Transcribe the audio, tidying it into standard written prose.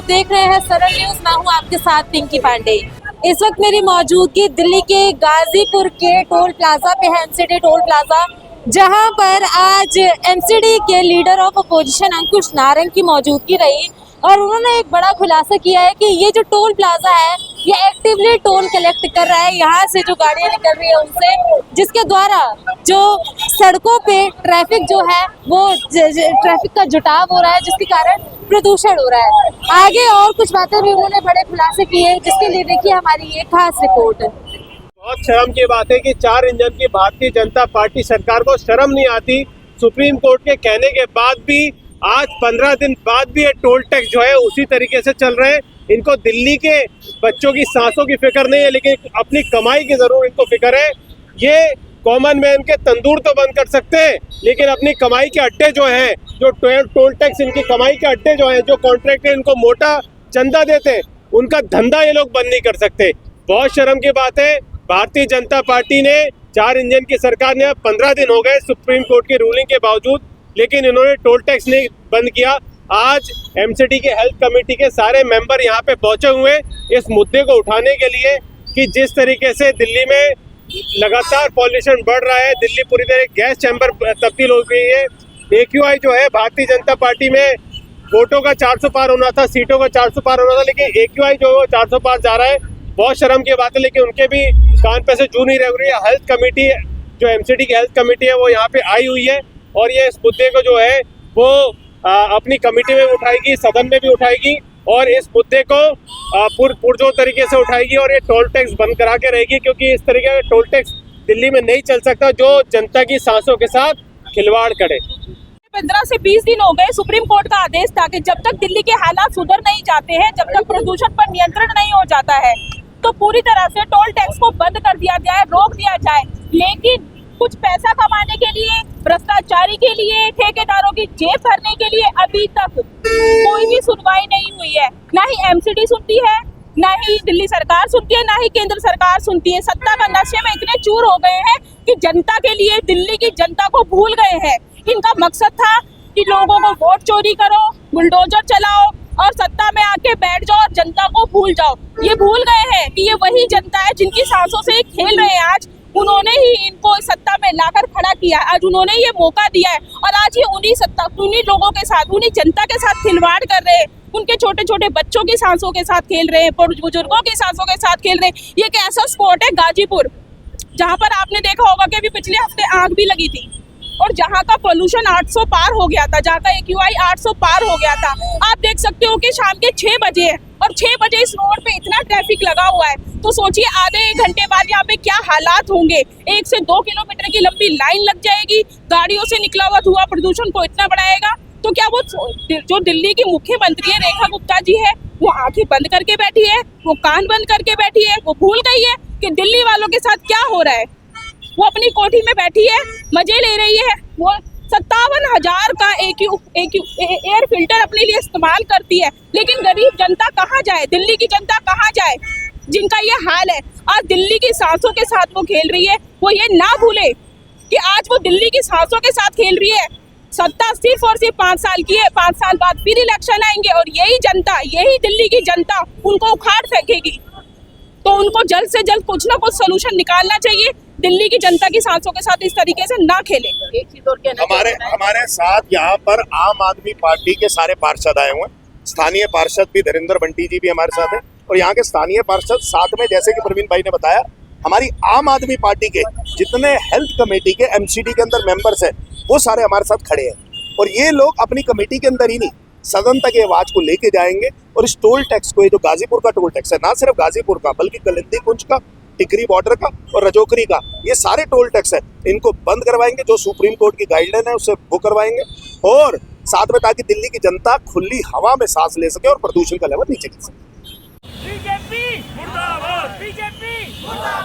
आप देख रहे हैं सरल न्यूज। मैं हूं आपके साथ पिंकी पांडे। इस वक्त मेरी मौजूदगी दिल्ली के गाजीपुर के टोल प्लाजा पे है, एमसीडी टोल प्लाजा, जहां पर आज एमसीडी के लीडर ऑफ अपोजिशन अंकुश नारंग की मौजूदगी रही और उन्होंने एक बड़ा खुलासा किया है कि ये जो टोल प्लाजा है ये एक्टिवली टोल कलेक्ट कर रहा है यहाँ से जो गाड़ियां निकल रही है उनसे, जिसके द्वारा जो सड़कों पे ट्रैफिक जो है वो ट्रैफिक का जुटाव हो रहा है, जिसके कारण प्रदूषण हो रहा है। आगे और कुछ बातें भी उन्होंने बड़े खुलासे किए, जिसके लिए देखिए हमारी ये खास रिपोर्ट। बहुत शर्म की बात है कि 4 इंजन की भारतीय जनता पार्टी सरकार को शर्म नहीं आती। सुप्रीम कोर्ट के कहने के बाद भी आज 15 दिन बाद भी ये टोल टैक्स जो है उसी तरीके से चल रहे हैं। इनको दिल्ली के बच्चों की सांसों की फिक्र नहीं है, लेकिन अपनी कमाई की जरूर इनको फिक्र है। ये कॉमन मैन के तंदूर तो बंद कर सकते हैं, लेकिन अपनी कमाई के अड्डे जो हैं, जो टोल टैक्स इनकी कमाई के अड्डे जो हैं, जो कॉन्ट्रैक्टर इनको मोटा चंदा देते हैं, उनका धंधा ये लोग बंद नहीं कर सकते। बहुत शर्म की बात है। भारतीय जनता पार्टी ने 4 इंजन की सरकार ने 15 दिन हो गए सुप्रीम कोर्ट की रूलिंग के बावजूद, लेकिन इन्होंने टोल टैक्स नहीं बंद किया। आज एमसीडी के हेल्थ कमेटी के सारे मेंबर यहाँ पे पहुंचे हुए इस मुद्दे को उठाने के लिए कि जिस तरीके से दिल्ली में लगातार पॉल्यूशन बढ़ रहा है, दिल्ली पूरी तरह गैस चैम्बर तब्दील हो गई है। AQI जो है भारतीय जनता पार्टी में वोटों का 400 पार होना था, सीटों का 400 पार होना था, लेकिन AQI जो है 400 पार जा रहा है। बहुत शर्म की बात है, लेकिन उनके भी कान पे से जू नहीं रह रही है। हेल्थ कमेटी जो एमसीडी की हेल्थ कमेटी है वो यहाँ पे आई हुई है और ये इस मुद्दे को जो है वो अपनी कमेटी में उठाएगी, सदन में भी उठाएगी और इस मुद्दे को पुरजोर तरीके से उठाएगी और ये टोल टैक्स बंद करा के रहेगी, क्योंकि इस तरीके का टोल टैक्स दिल्ली में नहीं चल सकता जो जनता की सांसों के साथ खिलवाड़ करे। 15 से 20 दिन हो गए। सुप्रीम कोर्ट का आदेश था कि जब तक दिल्ली के हालात सुधर नहीं जाते हैं, जब तक प्रदूषण पर नियंत्रण नहीं हो जाता है, तो पूरी तरह से टोल टैक्स को बंद कर दिया जाए, रोक दिया जाए। लेकिन कुछ पैसा कमाने के लिए, भ्रष्टाचारी के लिए, ठेकेदारों की जेब भरने के लिए अभी तक कोई भी सुनवाई नहीं हुई है। ना ही एमसीडी सुनती है, ना ही दिल्ली सरकार सुनती है, ना ही केंद्र सरकार सुनती है। सत्ता का नशे में इतने चूर हो गए हैं कि जनता के लिए, दिल्ली की जनता को भूल गए हैं। इनका मकसद था कि लोगों को वोट चोरी करो, बुलडोजर चलाओ और सत्ता में आके बैठ जाओ और जनता को भूल जाओ। ये भूल गए हैं कि ये वही जनता है जिनकी सांसों से खेल रहे हैं। आज उन्होंने ही इनको इस सत्ता में लाकर खड़ा किया, आज उन्होंने ये मौका दिया है और आज ये उन्हीं लोगों के साथ, उन्हीं जनता के साथ खिलवाड़ कर रहे हैं। उनके छोटे छोटे बच्चों की सांसों के साथ खेल रहे हैं, बुजुर्गों की सांसों के साथ खेल रहे हैं। ये एक ऐसा स्पॉट है गाजीपुर, जहाँ पर आपने देखा होगा कि अभी पिछले हफ्ते आग भी लगी थी और जहाँ का पोल्यूशन 800 पार हो गया था, जहाँ का AQI 800 पार हो गया था। आप देख सकते हो कि शाम के 6 बजे है और 6 बजे इस रोड पे इतना ट्रैफिक लगा हुआ है, तो सोचिए आधे 1 घंटे बाद यहाँ पे क्या हालात होंगे। 1 से 2 किलोमीटर की लंबी लाइन लग जाएगी, गाड़ियों से निकला हुआ धुआं प्रदूषण को इतना बढ़ाएगा। तो क्या वो जो दिल्ली की मुख्यमंत्री है रेखा गुप्ता जी है, वो आंखें बंद करके बैठी है, वो कान बंद करके बैठी है, वो भूल गई है कि दिल्ली वालों के साथ क्या हो रहा है। वो अपनी कोठी में बैठी है, मजे ले रही है। वो 57,000 का एयर फिल्टर अपने लिए इस्तेमाल करती है, लेकिन गरीब जनता कहाँ जाए, दिल्ली की जनता कहाँ जाए जिनका ये हाल है। आज दिल्ली की सांसों के साथ वो खेल रही है। वो ये ना भूले कि आज वो दिल्ली की सांसों के साथ खेल रही है। सत्ता सिर्फ और सिर्फ 5 साल की है, 5 साल बाद फिर इलेक्शन आएंगे और यही जनता, यही दिल्ली की जनता उनको उखाड़ फेंकेगी। तो उनको जल्द से जल्द कुछ ना कुछ सोल्यूशन निकालना चाहिए। दिल्ली की जनता की सांसों के साथ इस तरीके से ना खेले। हमारे साथ यहाँ पर आम आदमी पार्टी के सारे पार्षद आए हुए हैं। स्थानीय पार्षद भी धीरेन्द्र बंटी जी भी हमारे साथ है और यहाँ के स्थानीय पार्षद साथ में, जैसे कि प्रवीण भाई ने बताया, हमारी आम आदमी पार्टी के जितने हेल्थ कमेटी के एमसीडी के अंदर मेंबर्स हैं वो सारे हमारे साथ खड़े हैं और ये लोग अपनी कमेटी के अंदर ही नहीं, सदन तक ये आवाज को लेके जाएंगे और इस टोल टैक्स को, ये जो गाजीपुर का टोल टैक्स है, ना सिर्फ गाजीपुर का बल्कि कलिंदी कुंज का, टिकरी बॉर्डर का और रजौकरी का, ये सारे टोल टैक्स है, इनको बंद करवाएंगे। जो सुप्रीम कोर्ट की गाइडलाइन है उससे वो करवाएंगे और साथ में ताकि दिल्ली की जनता खुली हवा में सांस ले सके और प्रदूषण का लेवल नीचे गिर सके। बीजेपी मुर्दाबाद, बीजेपी मुर्दाबाद।